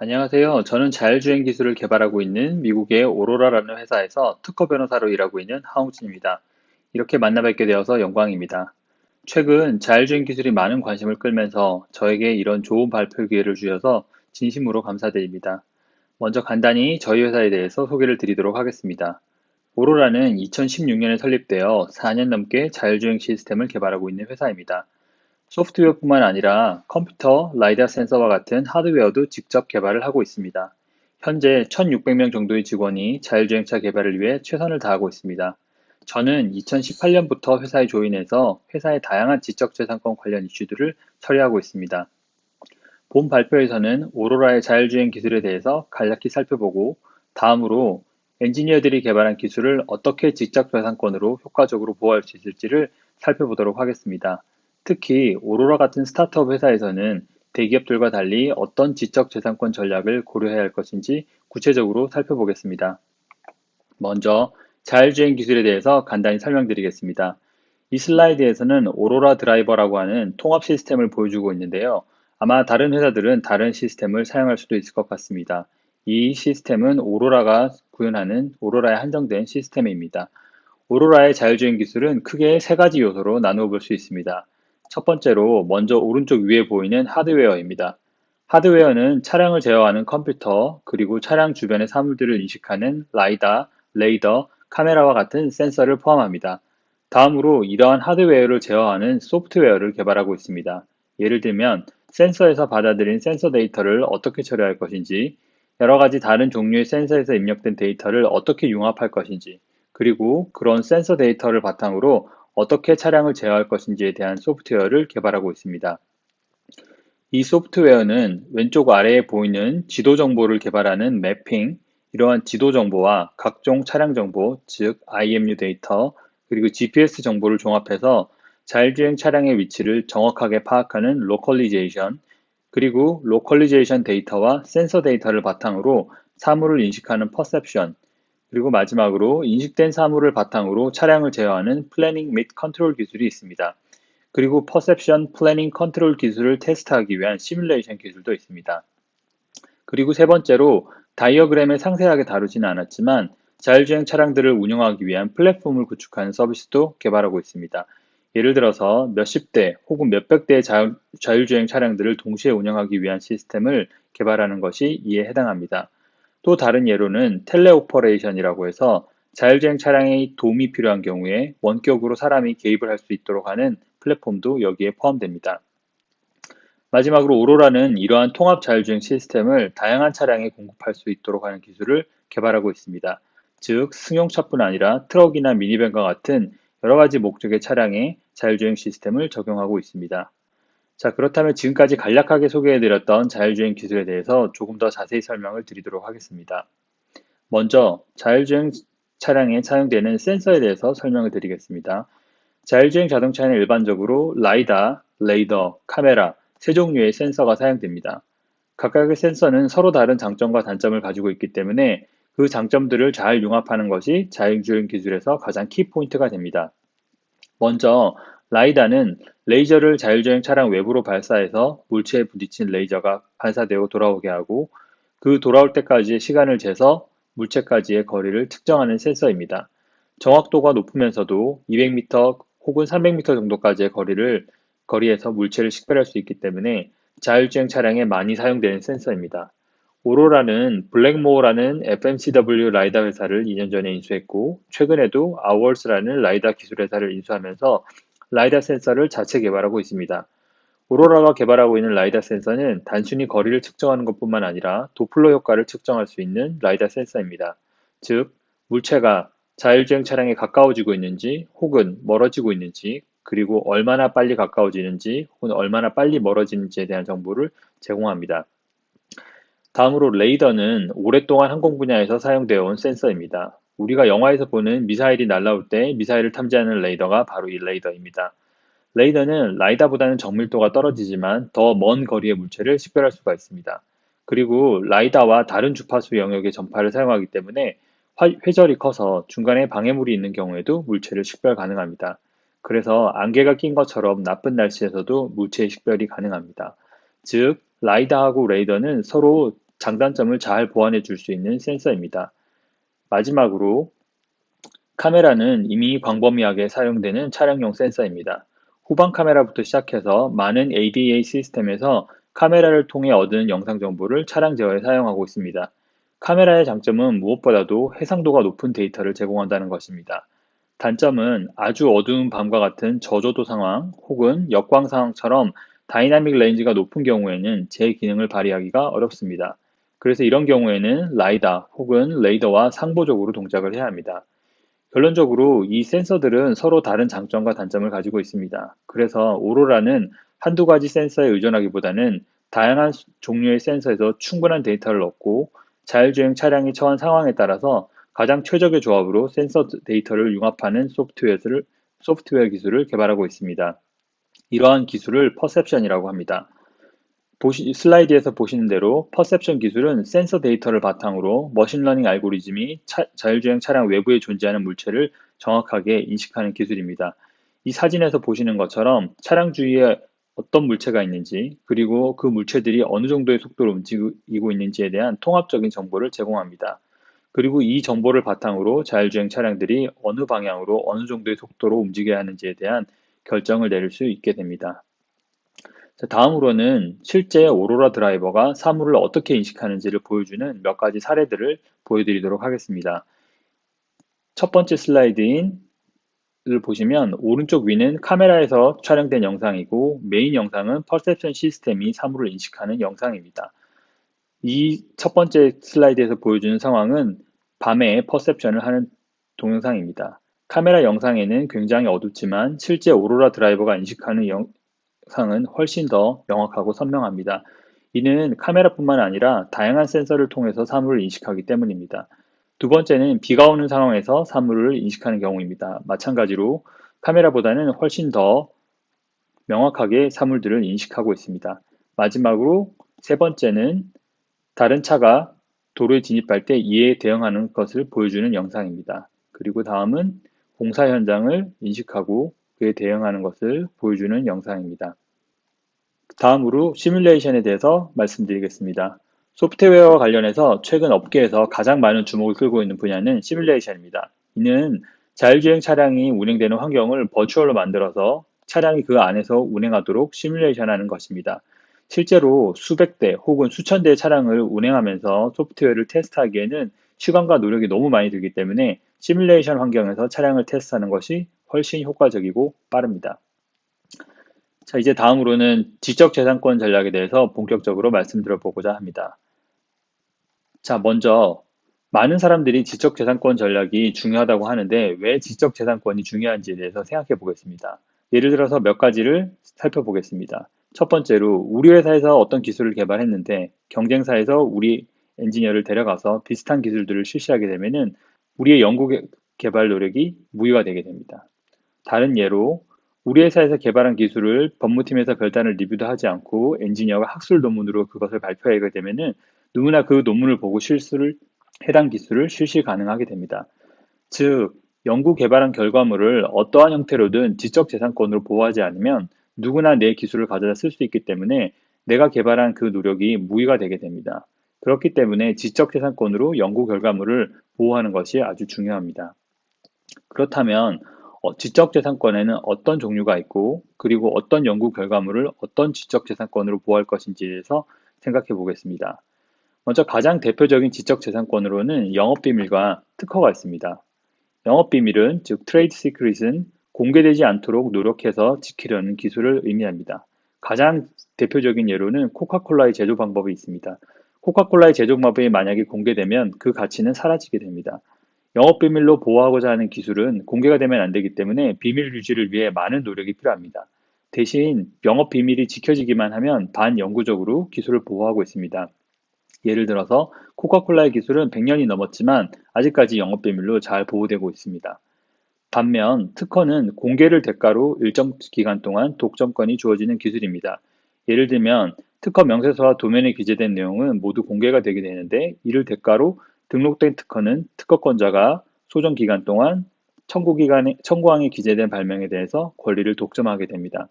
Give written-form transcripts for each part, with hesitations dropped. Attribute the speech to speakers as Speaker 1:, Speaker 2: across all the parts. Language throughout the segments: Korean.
Speaker 1: 안녕하세요. 저는 자율주행 기술을 개발하고 있는 미국의 오로라라는 회사에서 특허 변호사로 일하고 있는 하웅진입니다. 이렇게 만나 뵙게 되어서 영광입니다. 최근 자율주행 기술이 많은 관심을 끌면서 저에게 이런 좋은 발표 기회를 주셔서 진심으로 감사드립니다. 먼저 간단히 저희 회사에 대해서 소개를 드리도록 하겠습니다. 오로라는 2016년에 설립되어 4년 넘게 자율주행 시스템을 개발하고 있는 회사입니다. 소프트웨어뿐만 아니라 컴퓨터, 라이다 센서와 같은 하드웨어도 직접 개발을 하고 있습니다. 현재 1,600명 정도의 직원이 자율주행차 개발을 위해 최선을 다하고 있습니다. 저는 2018년부터 회사에 조인해서 회사의 다양한 지적재산권 관련 이슈들을 처리하고 있습니다. 본 발표에서는 오로라의 자율주행 기술에 대해서 간략히 살펴보고, 다음으로 엔지니어들이 개발한 기술을 어떻게 지적재산권으로 효과적으로 보호할 수 있을지를 살펴보도록 하겠습니다. 특히 오로라 같은 스타트업 회사에서는 대기업들과 달리 어떤 지적재산권 전략을 고려해야 할 것인지 구체적으로 살펴보겠습니다. 먼저 자율주행 기술에 대해서 간단히 설명드리겠습니다. 이 슬라이드에서는 오로라 드라이버라고 하는 통합 시스템을 보여주고 있는데요. 아마 다른 회사들은 다른 시스템을 사용할 수도 있을 것 같습니다. 이 시스템은 오로라가 구현하는 오로라에 한정된 시스템입니다. 오로라의 자율주행 기술은 크게 세 가지 요소로 나누어 볼 수 있습니다. 첫 번째로 먼저 오른쪽 위에 보이는 하드웨어입니다. 하드웨어는 차량을 제어하는 컴퓨터, 그리고 차량 주변의 사물들을 인식하는 라이다, 레이더, 카메라와 같은 센서를 포함합니다. 다음으로 이러한 하드웨어를 제어하는 소프트웨어를 개발하고 있습니다. 예를 들면 센서에서 받아들인 센서 데이터를 어떻게 처리할 것인지, 여러 가지 다른 종류의 센서에서 입력된 데이터를 어떻게 융합할 것인지, 그리고 그런 센서 데이터를 바탕으로 어떻게 차량을 제어할 것인지에 대한 소프트웨어를 개발하고 있습니다. 이 소프트웨어는 왼쪽 아래에 보이는 지도 정보를 개발하는 매핑, 이러한 지도 정보와 각종 차량 정보, 즉 IMU 데이터, 그리고 GPS 정보를 종합해서 자율주행 차량의 위치를 정확하게 파악하는 로컬리제이션, 그리고 로컬리제이션 데이터와 센서 데이터를 바탕으로 사물을 인식하는 퍼셉션, 그리고 마지막으로 인식된 사물을 바탕으로 차량을 제어하는 플래닝 및 컨트롤 기술이 있습니다. 그리고 퍼셉션, 플래닝, 컨트롤 기술을 테스트하기 위한 시뮬레이션 기술도 있습니다. 그리고 세 번째로 다이어그램에 상세하게 다루지는 않았지만 자율주행 차량들을 운영하기 위한 플랫폼을 구축하는 서비스도 개발하고 있습니다. 예를 들어서 몇십 대 혹은 몇백 대의 자율주행 차량들을 동시에 운영하기 위한 시스템을 개발하는 것이 이에 해당합니다. 또 다른 예로는 텔레오퍼레이션이라고 해서 자율주행 차량의 도움이 필요한 경우에 원격으로 사람이 개입을 할 수 있도록 하는 플랫폼도 여기에 포함됩니다. 마지막으로 오로라는 이러한 통합 자율주행 시스템을 다양한 차량에 공급할 수 있도록 하는 기술을 개발하고 있습니다. 즉, 승용차뿐 아니라 트럭이나 미니밴과 같은 여러 가지 목적의 차량에 자율주행 시스템을 적용하고 있습니다. 자, 그렇다면 지금까지 간략하게 소개해드렸던 자율주행 기술에 대해서 조금 더 자세히 설명을 드리도록 하겠습니다. 먼저 자율주행 차량에 사용되는 센서에 대해서 설명을 드리겠습니다. 자율주행 자동차에는 일반적으로 라이다, 레이더, 카메라 세 종류의 센서가 사용됩니다. 각각의 센서는 서로 다른 장점과 단점을 가지고 있기 때문에 그 장점들을 잘 융합하는 것이 자율주행 기술에서 가장 키포인트가 됩니다. 먼저 라이다는 레이저를 자율주행 차량 외부로 발사해서 물체에 부딪힌 레이저가 반사되어 돌아오게 하고, 그 돌아올 때까지의 시간을 재서 물체까지의 거리를 측정하는 센서입니다. 정확도가 높으면서도 200m 혹은 300m 정도까지의 거리에서 물체를 식별할 수 있기 때문에 자율주행 차량에 많이 사용되는 센서입니다. 오로라는 블랙모어라는 FMCW 라이다 회사를 2년 전에 인수했고, 최근에도 아워스라는 라이다 기술 회사를 인수하면서 라이다 센서를 자체 개발하고 있습니다. 오로라가 개발하고 있는 라이다 센서는 단순히 거리를 측정하는 것뿐만 아니라 도플러 효과를 측정할 수 있는 라이다 센서입니다. 즉, 물체가 자율주행 차량에 가까워지고 있는지 혹은 멀어지고 있는지, 그리고 얼마나 빨리 가까워지는지 혹은 얼마나 빨리 멀어지는지에 대한 정보를 제공합니다. 다음으로 레이더는 오랫동안 항공 분야에서 사용되어 온 센서입니다. 우리가 영화에서 보는 미사일이 날아올 때 미사일을 탐지하는 레이더가 바로 이 레이더입니다. 레이더는 라이다보다는 정밀도가 떨어지지만 더 먼 거리의 물체를 식별할 수가 있습니다. 그리고 라이다와 다른 주파수 영역의 전파를 사용하기 때문에 회절이 커서 중간에 방해물이 있는 경우에도 물체를 식별 가능합니다. 그래서 안개가 낀 것처럼 나쁜 날씨에서도 물체의 식별이 가능합니다. 즉, 라이다하고 레이더는 서로 장단점을 잘 보완해 줄 수 있는 센서입니다. 마지막으로 카메라는 이미 광범위하게 사용되는 차량용 센서입니다. 후방 카메라부터 시작해서 많은 ADA 시스템에서 카메라를 통해 얻은 영상 정보를 차량 제어에 사용하고 있습니다. 카메라의 장점은 무엇보다도 해상도가 높은 데이터를 제공한다는 것입니다. 단점은 아주 어두운 밤과 같은 저조도 상황 혹은 역광 상황처럼 다이나믹 레인지가 높은 경우에는 제 기능을 발휘하기가 어렵습니다. 그래서 이런 경우에는 라이다 혹은 레이더와 상보적으로 동작을 해야 합니다. 결론적으로 이 센서들은 서로 다른 장점과 단점을 가지고 있습니다. 그래서 오로라는 한두 가지 센서에 의존하기보다는 다양한 종류의 센서에서 충분한 데이터를 얻고 자율주행 차량이 처한 상황에 따라서 가장 최적의 조합으로 센서 데이터를 융합하는 소프트웨어 기술을 개발하고 있습니다. 이러한 기술을 퍼셉션이라고 합니다. 슬라이드에서 보시는 대로 퍼셉션 기술은 센서 데이터를 바탕으로 머신러닝 알고리즘이 자율주행 차량 외부에 존재하는 물체를 정확하게 인식하는 기술입니다. 이 사진에서 보시는 것처럼 차량 주위에 어떤 물체가 있는지, 그리고 그 물체들이 어느 정도의 속도로 움직이고 있는지에 대한 통합적인 정보를 제공합니다. 그리고 이 정보를 바탕으로 자율주행 차량들이 어느 방향으로 어느 정도의 속도로 움직여야 하는지에 대한 결정을 내릴 수 있게 됩니다. 자, 다음으로는 실제 오로라 드라이버가 사물을 어떻게 인식하는지를 보여주는 몇 가지 사례들을 보여드리도록 하겠습니다. 첫 번째 슬라이드인 을 보시면 오른쪽 위는 카메라에서 촬영된 영상이고 메인 영상은 퍼셉션 시스템이 사물을 인식하는 영상입니다. 이 첫 번째 슬라이드에서 보여주는 상황은 밤에 퍼셉션을 하는 동영상입니다. 카메라 영상에는 굉장히 어둡지만 실제 오로라 드라이버가 인식하는 영상은 훨씬 더 명확하고 선명합니다. 이는 카메라뿐만 아니라 다양한 센서를 통해서 사물을 인식하기 때문입니다. 두 번째는 비가 오는 상황에서 사물을 인식하는 경우입니다. 마찬가지로 카메라보다는 훨씬 더 명확하게 사물들을 인식하고 있습니다. 마지막으로 세 번째는 다른 차가 도로에 진입할 때 이에 대응하는 것을 보여주는 영상입니다. 그리고 다음은 공사 현장을 인식하고 그에 대응하는 것을 보여주는 영상입니다. 다음으로 시뮬레이션에 대해서 말씀드리겠습니다. 소프트웨어와 관련해서 최근 업계에서 가장 많은 주목을 끌고 있는 분야는 시뮬레이션입니다. 이는 자율주행 차량이 운행되는 환경을 버추얼로 만들어서 차량이 그 안에서 운행하도록 시뮬레이션하는 것입니다. 실제로 수백 대 혹은 수천 대의 차량을 운행하면서 소프트웨어를 테스트하기에는 시간과 노력이 너무 많이 들기 때문에 시뮬레이션 환경에서 차량을 테스트하는 것이 훨씬 효과적이고 빠릅니다. 자, 이제 다음으로는 지적재산권 전략에 대해서 본격적으로 말씀드려보고자 합니다. 자, 먼저 많은 사람들이 지적재산권 전략이 중요하다고 하는데 왜 지적재산권이 중요한지에 대해서 생각해 보겠습니다. 예를 들어서 몇 가지를 살펴보겠습니다. 첫 번째로 우리 회사에서 어떤 기술을 개발했는데 경쟁사에서 우리 엔지니어를 데려가서 비슷한 기술들을 실시하게 되면은 우리의 연구 개발 노력이 무의가 되게 됩니다. 다른 예로 우리 회사에서 개발한 기술을 법무팀에서 별다른 리뷰도 하지 않고 엔지니어가 학술 논문으로 그것을 발표하게 되면은 누구나 그 논문을 보고 해당 기술을 실시 가능하게 됩니다. 즉, 연구 개발한 결과물을 어떠한 형태로든 지적재산권으로 보호하지 않으면 누구나 내 기술을 가져다 쓸 수 있기 때문에 내가 개발한 그 노력이 무의가 되게 됩니다. 그렇기 때문에 지적재산권으로 연구 결과물을 보호하는 것이 아주 중요합니다. 그렇다면 지적재산권에는 어떤 종류가 있고 그리고 어떤 연구 결과물을 어떤 지적재산권으로 보호할 것인지에 대해서 생각해 보겠습니다. 먼저 가장 대표적인 지적재산권으로는 영업비밀과 특허가 있습니다. 영업비밀은 즉 트레이드 시크릿은 공개되지 않도록 노력해서 지키려는 기술을 의미합니다. 가장 대표적인 예로는 코카콜라의 제조 방법이 있습니다. 코카콜라의 제조 방법이 만약에 공개되면 그 가치는 사라지게 됩니다. 영업비밀로 보호하고자 하는 기술은 공개가 되면 안 되기 때문에 비밀 유지를 위해 많은 노력이 필요합니다. 대신 영업비밀이 지켜지기만 하면 반영구적으로 기술을 보호하고 있습니다. 예를 들어서 코카콜라의 기술은 100년이 넘었지만 아직까지 영업비밀로 잘 보호되고 있습니다. 반면 특허는 공개를 대가로 일정 기간 동안 독점권이 주어지는 기술입니다. 예를 들면 특허 명세서와 도면에 기재된 내용은 모두 공개가 되게 되는데, 이를 대가로 등록된 특허는 특허권자가 소정 기간 동안 청구항에 기재된 발명에 대해서 권리를 독점하게 됩니다.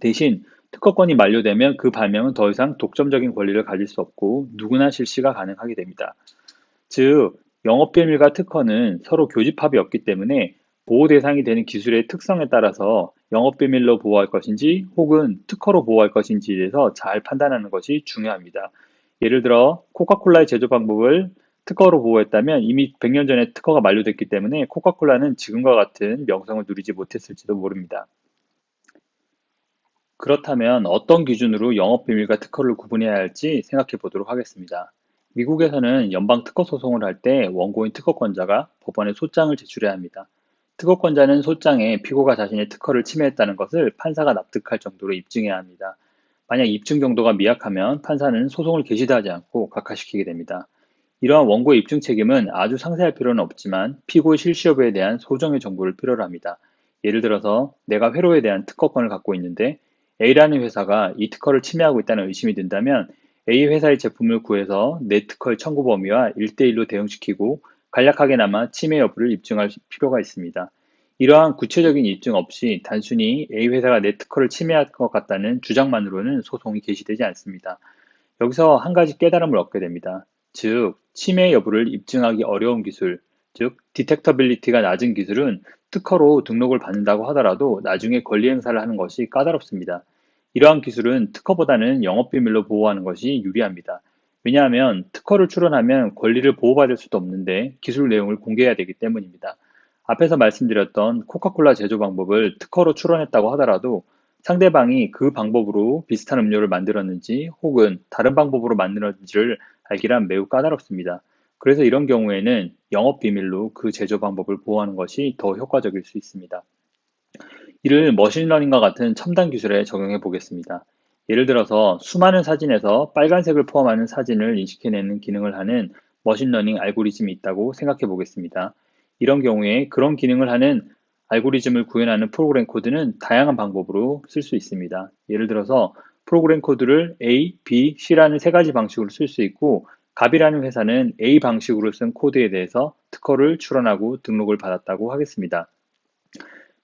Speaker 1: 대신 특허권이 만료되면 그 발명은 더 이상 독점적인 권리를 가질 수 없고 누구나 실시가 가능하게 됩니다. 즉, 영업비밀과 특허는 서로 교집합이 없기 때문에 보호 대상이 되는 기술의 특성에 따라서 영업비밀로 보호할 것인지 혹은 특허로 보호할 것인지에 대해서 잘 판단하는 것이 중요합니다. 예를 들어 코카콜라의 제조 방법을 특허로 보호했다면 이미 100년 전에 특허가 만료됐기 때문에 코카콜라는 지금과 같은 명성을 누리지 못했을지도 모릅니다. 그렇다면 어떤 기준으로 영업비밀과 특허를 구분해야 할지 생각해 보도록 하겠습니다. 미국에서는 연방 특허 소송을 할 때 원고인 특허권자가 법원에 소장을 제출해야 합니다. 특허권자는 소장에 피고가 자신의 특허를 침해했다는 것을 판사가 납득할 정도로 입증해야 합니다. 만약 입증 정도가 미약하면 판사는 소송을 개시도 하지 않고 각하시키게 됩니다. 이러한 원고의 입증 책임은 아주 상세할 필요는 없지만 피고의 실시 여부에 대한 소정의 정보를 필요로 합니다. 예를 들어서 내가 회로에 대한 특허권을 갖고 있는데 A라는 회사가 이 특허를 침해하고 있다는 의심이 든다면 A 회사의 제품을 구해서 내 특허의 청구 범위와 1대1로 대응시키고 간략하게나마 침해 여부를 입증할 필요가 있습니다. 이러한 구체적인 입증 없이 단순히 A 회사가 내 특허를 침해할 것 같다는 주장만으로는 소송이 개시되지 않습니다. 여기서 한 가지 깨달음을 얻게 됩니다. 즉, 침해 여부를 입증하기 어려운 기술, 즉, 디텍터빌리티가 낮은 기술은 특허로 등록을 받는다고 하더라도 나중에 권리 행사를 하는 것이 까다롭습니다. 이러한 기술은 특허보다는 영업비밀로 보호하는 것이 유리합니다. 왜냐하면 특허를 출원하면 권리를 보호받을 수도 없는데 기술 내용을 공개해야 되기 때문입니다. 앞에서 말씀드렸던 코카콜라 제조 방법을 특허로 출원했다고 하더라도 상대방이 그 방법으로 비슷한 음료를 만들었는지 혹은 다른 방법으로 만들었는지를 알기란 매우 까다롭습니다. 그래서 이런 경우에는 영업 비밀로 그 제조 방법을 보호하는 것이 더 효과적일 수 있습니다. 이를 머신러닝과 같은 첨단 기술에 적용해 보겠습니다. 예를 들어서 수많은 사진에서 빨간색을 포함하는 사진을 인식해내는 기능을 하는 머신러닝 알고리즘이 있다고 생각해 보겠습니다. 이런 경우에 그런 기능을 하는 알고리즘을 구현하는 프로그램 코드는 다양한 방법으로 쓸 수 있습니다. 예를 들어서 프로그램 코드를 A, B, C라는 세 가지 방식으로 쓸 수 있고, 갑이라는 회사는 A 방식으로 쓴 코드에 대해서 특허를 출원하고 등록을 받았다고 하겠습니다.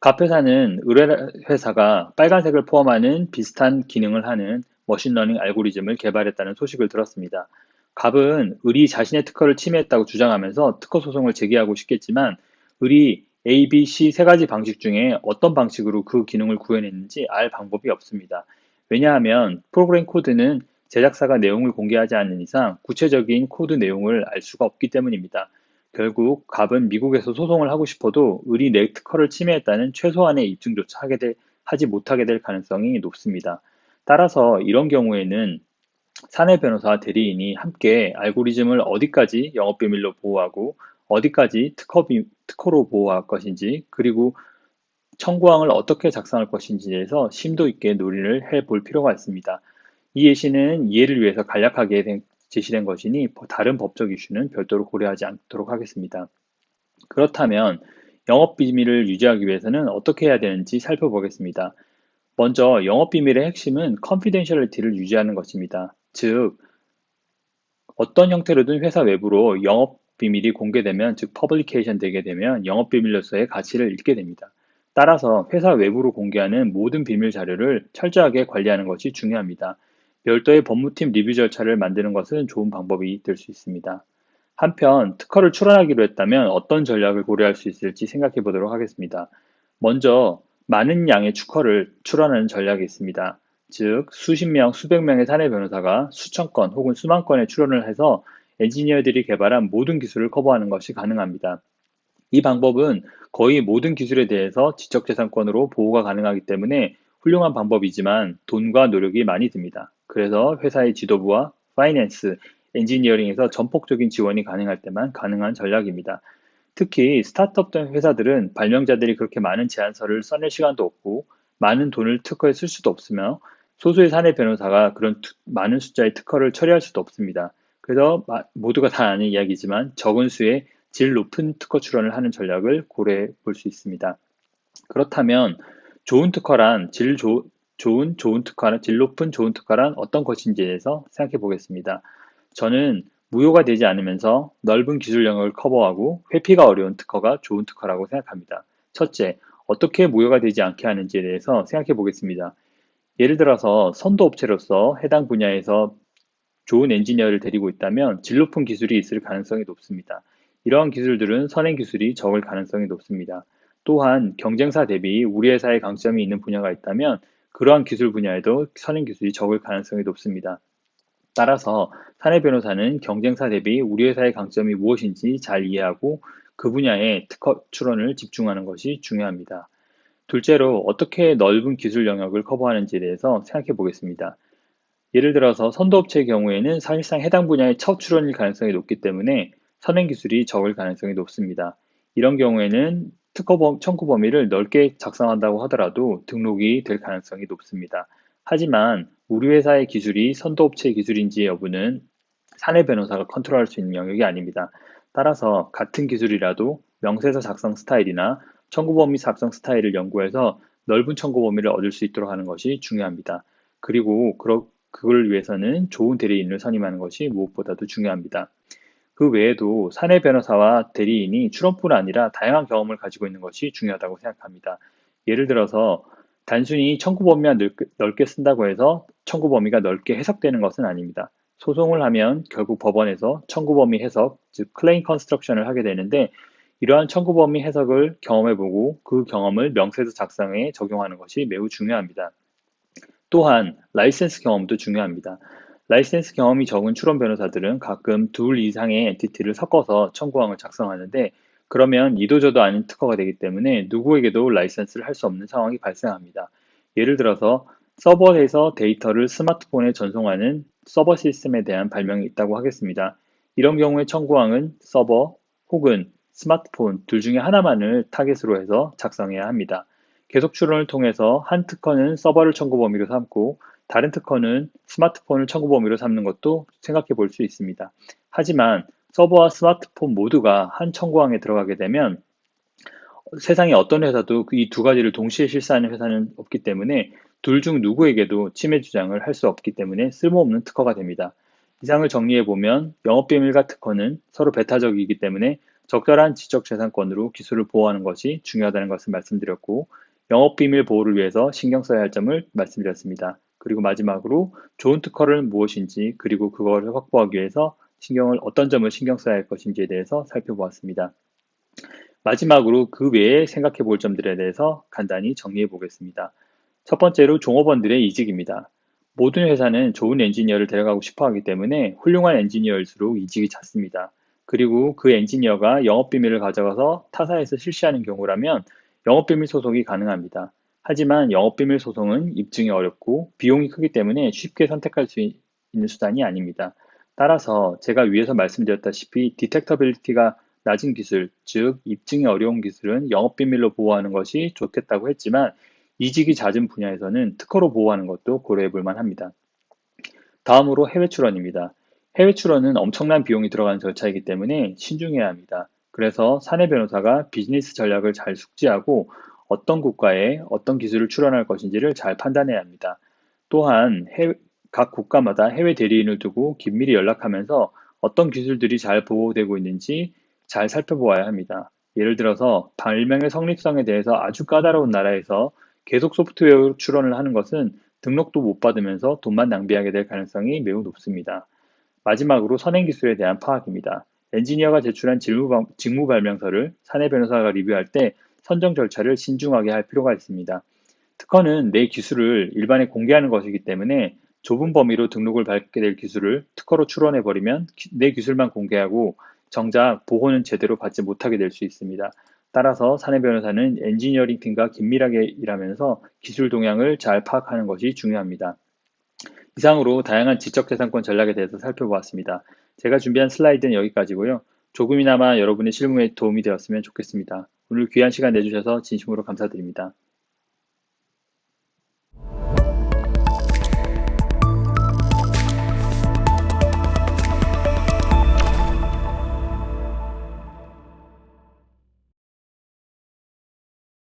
Speaker 1: 갑회사는 의뢰회사가 빨간색을 포함하는 비슷한 기능을 하는 머신러닝 알고리즘을 개발했다는 소식을 들었습니다. 갑은 을이 자신의 특허를 침해했다고 주장하면서 특허 소송을 제기하고 싶겠지만, 을이 A, B, C 세 가지 방식 중에 어떤 방식으로 그 기능을 구현했는지 알 방법이 없습니다. 왜냐하면 프로그램 코드는 제작사가 내용을 공개하지 않는 이상 구체적인 코드 내용을 알 수가 없기 때문입니다. 결국 갑은 미국에서 소송을 하고 싶어도 을이 내 특허를 침해했다는 최소한의 입증조차 하지 못하게 될 가능성이 높습니다. 따라서 이런 경우에는 사내 변호사와 대리인이 함께 알고리즘을 어디까지 영업비밀로 보호하고 어디까지 특허로 보호할 것인지, 그리고 청구항을 어떻게 작성할 것인지에 대해서 심도 있게 논의를 해볼 필요가 있습니다. 이 예시는 이해를 위해서 간략하게 제시된 것이니 다른 법적 이슈는 별도로 고려하지 않도록 하겠습니다. 그렇다면 영업 비밀을 유지하기 위해서는 어떻게 해야 되는지 살펴보겠습니다. 먼저 영업 비밀의 핵심은 confidentiality를 유지하는 것입니다. 즉, 어떤 형태로든 회사 외부로 영업 비밀이 공개되면, 즉 퍼블리케이션 되게 되면 영업 비밀로서의 가치를 잃게 됩니다. 따라서 회사 외부로 공개하는 모든 비밀 자료를 철저하게 관리하는 것이 중요합니다. 별도의 법무팀 리뷰 절차를 만드는 것은 좋은 방법이 될 수 있습니다. 한편 특허를 출원하기로 했다면 어떤 전략을 고려할 수 있을지 생각해 보도록 하겠습니다. 먼저 많은 양의 특허를 출원하는 전략이 있습니다. 즉, 수십 명, 수백 명의 사내 변호사가 수천 건 혹은 수만 건의 출원을 해서 엔지니어들이 개발한 모든 기술을 커버하는 것이 가능합니다. 이 방법은 거의 모든 기술에 대해서 지적재산권으로 보호가 가능하기 때문에 훌륭한 방법이지만 돈과 노력이 많이 듭니다. 그래서 회사의 지도부와 파이낸스, 엔지니어링에서 전폭적인 지원이 가능할 때만 가능한 전략입니다. 특히 스타트업 회사들은 발명자들이 그렇게 많은 제안서를 써낼 시간도 없고 많은 돈을 특허에 쓸 수도 없으며 소수의 사내 변호사가 그런 많은 숫자의 특허를 처리할 수도 없습니다. 그래서 모두가 다 아는 이야기지만 적은 수의 질 높은 특허 출원을 하는 전략을 고려해 볼 수 있습니다. 그렇다면 좋은 특허란 좋은 특허란 질 높은 좋은 특허란 어떤 것인지에 대해서 생각해 보겠습니다. 저는 무효가 되지 않으면서 넓은 기술 영역을 커버하고 회피가 어려운 특허가 좋은 특허라고 생각합니다. 첫째, 어떻게 무효가 되지 않게 하는지에 대해서 생각해 보겠습니다. 예를 들어서 선도 업체로서 해당 분야에서 좋은 엔지니어를 데리고 있다면 질 높은 기술이 있을 가능성이 높습니다. 이러한 기술들은 선행 기술이 적을 가능성이 높습니다. 또한 경쟁사 대비 우리 회사의 강점이 있는 분야가 있다면 그러한 기술 분야에도 선행 기술이 적을 가능성이 높습니다. 따라서 사내 변호사는 경쟁사 대비 우리 회사의 강점이 무엇인지 잘 이해하고 그 분야에 특허 출원을 집중하는 것이 중요합니다. 둘째로 어떻게 넓은 기술 영역을 커버하는지에 대해서 생각해 보겠습니다. 예를 들어서 선도업체의 경우에는 사실상 해당 분야의 첫 출원일 가능성이 높기 때문에 선행 기술이 적을 가능성이 높습니다. 이런 경우에는 특허 청구 범위를 넓게 작성한다고 하더라도 등록이 될 가능성이 높습니다. 하지만 우리 회사의 기술이 선도업체의 기술인지 여부는 사내 변호사가 컨트롤할 수 있는 영역이 아닙니다. 따라서 같은 기술이라도 명세서 작성 스타일이나 청구 범위 작성 스타일을 연구해서 넓은 청구 범위를 얻을 수 있도록 하는 것이 중요합니다. 그리고 그걸 위해서는 좋은 대리인을 선임하는 것이 무엇보다도 중요합니다. 그 외에도 사내 변호사와 대리인이 출원뿐 아니라 다양한 경험을 가지고 있는 것이 중요하다고 생각합니다. 예를 들어서 단순히 청구 범위만 넓게 쓴다고 해서 청구 범위가 넓게 해석되는 것은 아닙니다. 소송을 하면 결국 법원에서 청구 범위 해석, 즉 클레임 컨스트럭션을 하게 되는데 이러한 청구 범위 해석을 경험해보고 그 경험을 명세서 작성에 적용하는 것이 매우 중요합니다. 또한 라이센스 경험도 중요합니다. 라이센스 경험이 적은 출원 변호사들은 가끔 둘 이상의 엔티티를 섞어서 청구항을 작성하는데 그러면 이도저도 아닌 특허가 되기 때문에 누구에게도 라이센스를 할 수 없는 상황이 발생합니다. 예를 들어서 서버에서 데이터를 스마트폰에 전송하는 서버 시스템에 대한 발명이 있다고 하겠습니다. 이런 경우에 청구항은 서버 혹은 스마트폰 둘 중에 하나만을 타겟으로 해서 작성해야 합니다. 계속 출원을 통해서 한 특허는 서버를 청구 범위로 삼고 다른 특허는 스마트폰을 청구 범위로 삼는 것도 생각해 볼 수 있습니다. 하지만 서버와 스마트폰 모두가 한 청구항에 들어가게 되면 세상에 어떤 회사도 이 두 가지를 동시에 실시하는 회사는 없기 때문에 둘 중 누구에게도 침해 주장을 할 수 없기 때문에 쓸모없는 특허가 됩니다. 이상을 정리해 보면 영업비밀과 특허는 서로 배타적이기 때문에 적절한 지적재산권으로 기술을 보호하는 것이 중요하다는 것을 말씀드렸고 영업비밀 보호를 위해서 신경 써야 할 점을 말씀드렸습니다. 그리고 마지막으로 좋은 특허를 무엇인지 그리고 그것을 확보하기 위해서 어떤 점을 신경 써야 할 것인지에 대해서 살펴보았습니다. 마지막으로 그 외에 생각해 볼 점들에 대해서 간단히 정리해 보겠습니다. 첫 번째로 종업원들의 이직입니다. 모든 회사는 좋은 엔지니어를 데려가고 싶어 하기 때문에 훌륭한 엔지니어일수록 이직이 잦습니다. 그리고 그 엔지니어가 영업비밀을 가져가서 타사에서 실시하는 경우라면 영업비밀 소송이 가능합니다. 하지만 영업비밀 소송은 입증이 어렵고 비용이 크기 때문에 쉽게 선택할 수 있는 수단이 아닙니다. 따라서 제가 위에서 말씀드렸다시피 디텍터빌리티가 낮은 기술, 즉 입증이 어려운 기술은 영업비밀로 보호하는 것이 좋겠다고 했지만 이직이 잦은 분야에서는 특허로 보호하는 것도 고려해 볼 만합니다. 다음으로 해외 출원입니다. 해외 출원은 엄청난 비용이 들어가는 절차이기 때문에 신중해야 합니다. 그래서 사내 변호사가 비즈니스 전략을 잘 숙지하고 어떤 국가에 어떤 기술을 출원할 것인지를 잘 판단해야 합니다. 또한 각 국가마다 해외 대리인을 두고 긴밀히 연락하면서 어떤 기술들이 잘 보호되고 있는지 잘 살펴보아야 합니다. 예를 들어서 발명의 성립성에 대해서 아주 까다로운 나라에서 계속 소프트웨어 출원을 하는 것은 등록도 못 받으면서 돈만 낭비하게 될 가능성이 매우 높습니다. 마지막으로 선행기술에 대한 파악입니다. 엔지니어가 제출한 직무 발명서를 사내 변호사가 리뷰할 때 선정 절차를 신중하게 할 필요가 있습니다. 특허는 내 기술을 일반에 공개하는 것이기 때문에 좁은 범위로 등록을 받게 될 기술을 특허로 출원해버리면 내 기술만 공개하고 정작 보호는 제대로 받지 못하게 될 수 있습니다. 따라서 사내 변호사는 엔지니어링 팀과 긴밀하게 일하면서 기술 동향을 잘 파악하는 것이 중요합니다. 이상으로 다양한 지적재산권 전략에 대해서 살펴보았습니다. 제가 준비한 슬라이드는 여기까지고요. 조금이나마 여러분의 실무에 도움이 되었으면 좋겠습니다. 오늘 귀한 시간 내주셔서 진심으로 감사드립니다.